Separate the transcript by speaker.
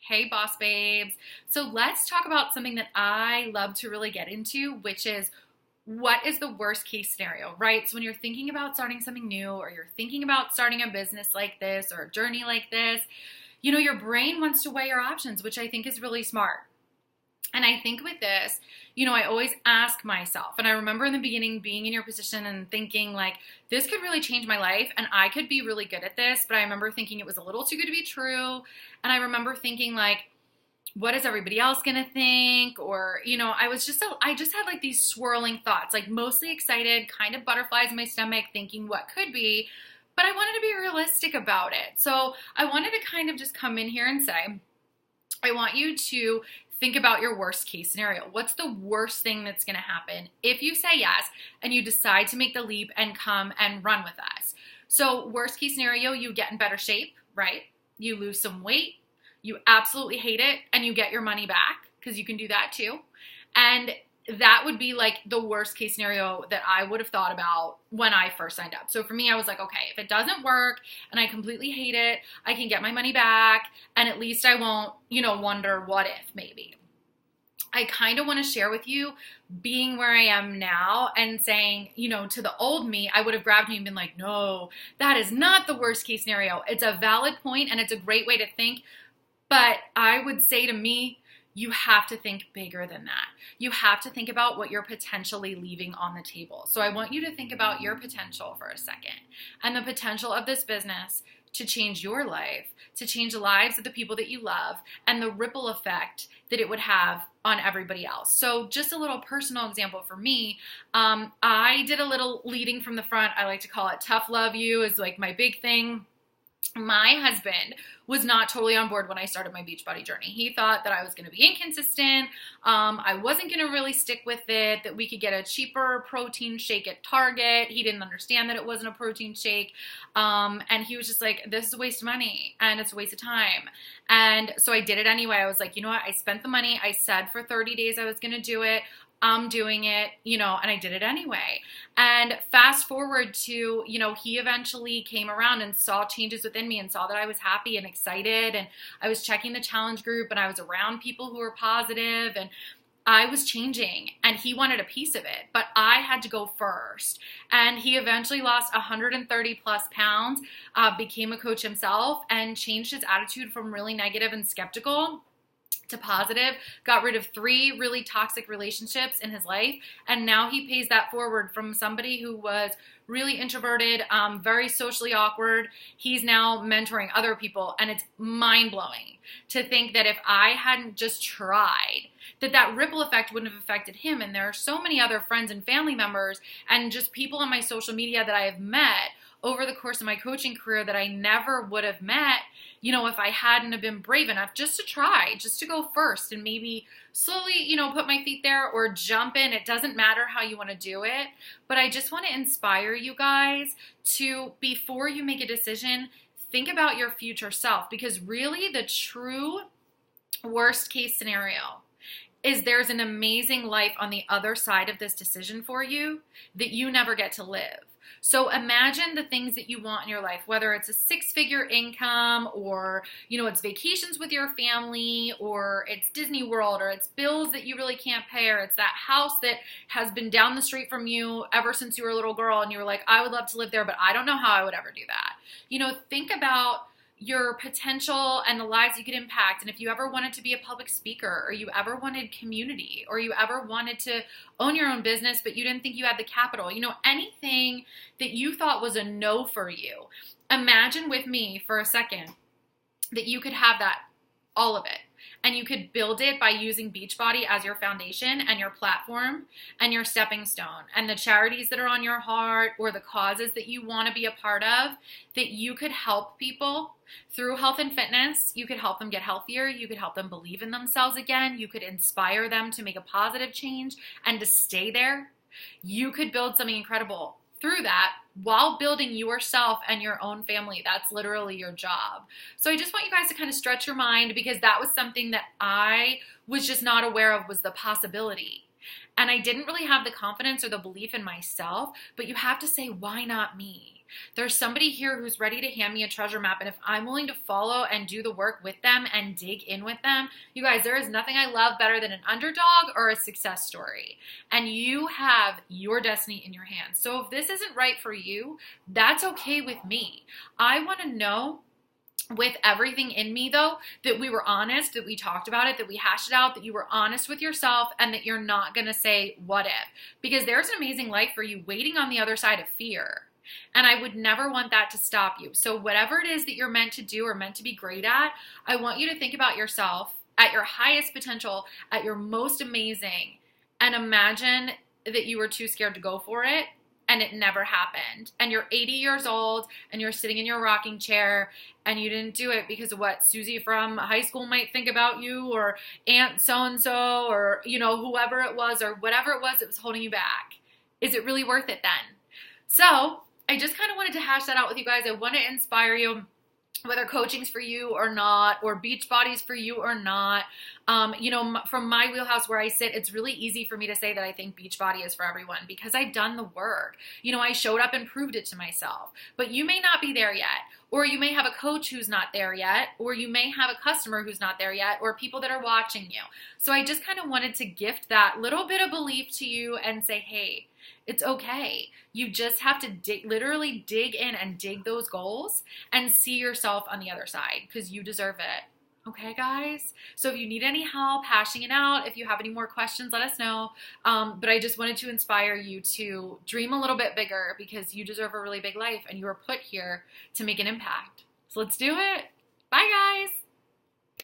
Speaker 1: Hey, boss babes. So let's talk about something that I love to really get into, which is what is the worst case scenario, right? So when you're thinking about starting something new or you're thinking about starting a business like this or a journey like this, your brain wants to weigh your options, which I think is really smart. And I think with this, I always ask myself, and I remember in the beginning being in your position and thinking like, this could really change my life and I could be really good at this. But I remember thinking it was a little too good to be true. And I remember thinking like, what is everybody else going to think? Or, I just had like these swirling thoughts, like mostly excited, kind of butterflies in my stomach, thinking what could be, but I wanted to be realistic about it. So I wanted to kind of just come in here and say, I want you to think about your worst case scenario. What's the worst thing that's going to happen if you say yes and you decide to make the leap and come and run with us? So worst case scenario, you get in better shape, right? You lose some weight, you absolutely hate it, and you get your money back, because you can do that too. And that would be like the worst case scenario that I would have thought about when I first signed up. So for me, I was like, okay, if it doesn't work and I completely hate it, I can get my money back and at least I won't, wonder what if maybe. I kind of want to share with you being where I am now and saying, to the old me, I would have grabbed me and been like, no, that is not the worst case scenario. It's a valid point and it's a great way to think. But I would say to me, you have to think bigger than that. You have to think about what you're potentially leaving on the table. So I want you to think about your potential for a second and the potential of this business to change your life, to change the lives of the people that you love, and the ripple effect that it would have on everybody else. So just a little personal example for me, I did a little leading from the front. I like to call it tough love you is like my big thing. My husband was not totally on board when I started my Beachbody journey. He thought that I was going to be inconsistent. I wasn't going to really stick with it, that we could get a cheaper protein shake at Target. He didn't understand that it wasn't a protein shake. And he was just like, this is a waste of money and it's a waste of time. And so I did it anyway. I was like, you know what? I spent the money. I said for 30 days I was going to do it. I'm doing it, and I did it anyway. And fast forward to, he eventually came around and saw changes within me and saw that I was happy and excited. And I was checking the challenge group and I was around people who were positive and I was changing and he wanted a piece of it, but I had to go first. And he eventually lost 130 plus pounds, became a coach himself and changed his attitude from really negative and skeptical to positive, got rid of 3 really toxic relationships in his life, and now he pays that forward from somebody who was really introverted, very socially awkward. He's now mentoring other people, and it's mind-blowing to think that if I hadn't just tried, that ripple effect wouldn't have affected him. And there are so many other friends and family members and just people on my social media that I have met over the course of my coaching career that I never would have met, if I hadn't have been brave enough just to try, just to go first and maybe slowly, put my feet there or jump in. It doesn't matter how you want to do it, but I just want to inspire you guys to, before you make a decision, think about your future self, because really the true worst case scenario is there's an amazing life on the other side of this decision for you that you never get to live. So imagine the things that you want in your life, whether it's a 6-figure income or, it's vacations with your family or it's Disney World or it's bills that you really can't pay or it's that house that has been down the street from you ever since you were a little girl and you were like, I would love to live there, but I don't know how I would ever do that. Think about your potential and the lives you could impact. And if you ever wanted to be a public speaker or you ever wanted community or you ever wanted to own your own business, but you didn't think you had the capital, anything that you thought was a no for you, imagine with me for a second that you could have that, all of it. And you could build it by using Beachbody as your foundation and your platform and your stepping stone and the charities that are on your heart or the causes that you want to be a part of, that you could help people through health and fitness. You could help them get healthier. You could help them believe in themselves again. You could inspire them to make a positive change and to stay there. You could build something incredible through that while building yourself and your own family. That's literally your job. So I just want you guys to kind of stretch your mind, because that was something that I was just not aware of was the possibility. And I didn't really have the confidence or the belief in myself, but you have to say, why not me? There's somebody here who's ready to hand me a treasure map. And if I'm willing to follow and do the work with them and dig in with them, you guys, there is nothing I love better than an underdog or a success story. And you have your destiny in your hands. So if this isn't right for you, that's okay with me. I want to know with everything in me, though, that we were honest, that we talked about it, that we hashed it out, that you were honest with yourself, and that you're not going to say, what if? Because there's an amazing life for you waiting on the other side of fear. And I would never want that to stop you. So whatever it is that you're meant to do or meant to be great at, I want you to think about yourself at your highest potential, at your most amazing, and imagine that you were too scared to go for it and it never happened. And you're 80 years old and you're sitting in your rocking chair and you didn't do it because of what Susie from high school might think about you, or Aunt so-and-so, or, you know, whoever it was, or whatever it was that was holding you back. Is it really worth it then? So I just kind of wanted to hash that out with you guys. I want to inspire you, whether coaching's for you or not, or Beachbody's for you or not. You know, from my wheelhouse where I sit, it's really easy for me to say that I think Beachbody is for everyone because I've done the work. You know, I showed up and proved it to myself. But you may not be there yet, or you may have a coach who's not there yet, or you may have a customer who's not there yet, or people that are watching you. So I just kind of wanted to gift that little bit of belief to you and say, hey, it's okay. You just have to literally dig in and dig those goals and see yourself on the other side because you deserve it. Okay, guys? So if you need any help hashing it out, if you have any more questions, let us know. But I just wanted to inspire you to dream a little bit bigger because you deserve a really big life and you were put here to make an impact. So let's do it. Bye, guys.